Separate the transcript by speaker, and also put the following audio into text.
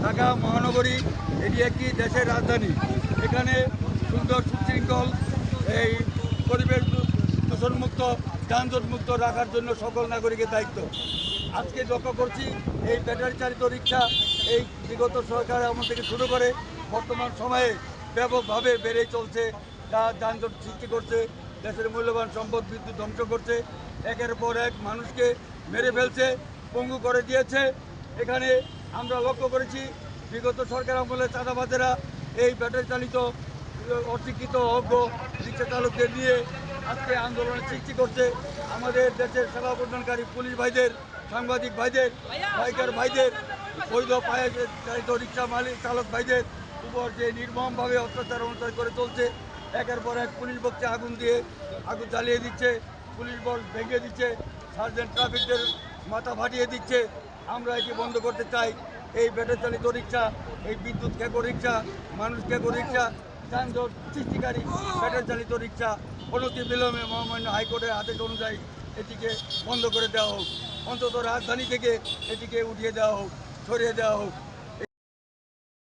Speaker 1: ঢাকা মহানগরী এটি একটি দেশের রাজধানী। এখানে সুন্দর সুশৃঙ্খল এই পরিবেশ দূষণমুক্ত যানজটমুক্ত রাখার জন্য সকল নাগরিকের দায়িত্ব। আজকে লক্ষ্য করছি এই ব্যাটারি চালিত রিক্সা এই বিগত সরকার আমল থেকে শুরু করে বর্তমান সময়ে ব্যাপকভাবে বেড়ে চলছে, যা যানজট সৃষ্টি করছে, দেশের মূল্যবান সম্পদ বিদ্যুৎ ধ্বংস করছে, একের পর এক মানুষকে মেরে ফেলছে, পঙ্গু করে দিয়েছে। এখানে আমরা লক্ষ্য করেছি বিগত সরকার আমলে চাঁদাবাজেরা এই ব্যাটারি চালিত অশিক্ষিত অজ্ঞ রিক্সা চালকদের নিয়ে আজকে আন্দোলনের সৃষ্টি করছে। আমাদের দেশের সেবা প্রদানকারী পুলিশ ভাইদের, সাংবাদিক ভাইদের, বাইকার ভাইদের, বৈধ পায়ে চালিত রিক্সা মালিক চালক ভাইদের উপর যে নির্মমভাবে অত্যাচার অনুচার করে চলছে, একের পর এক পুলিশ বক্সে আগুন জ্বালিয়ে দিচ্ছে, পুলিশ বল ভেঙে দিচ্ছে, সার্জেন্ট ট্রাফিকদের মাথা ফাটিয়ে দিচ্ছে। আমরা এটি বন্ধ করতে চাই। এই ব্যাটারি চালিত রিক্সা, এই বিদ্যুৎ খেকো রিক্সা, মানুষ খেকো রিক্সা, যানজট সৃষ্টিকারী ব্যাটারি চালিত রিক্সা অনতি বিলম্বে মহামান্য হাইকোর্টের আদেশ অনুযায়ী এটিকে বন্ধ করে দেওয়া হোক। অন্তত রাজধানী থেকে এটিকে উঠিয়ে দেওয়া হোক, সরিয়ে দেওয়া হোক।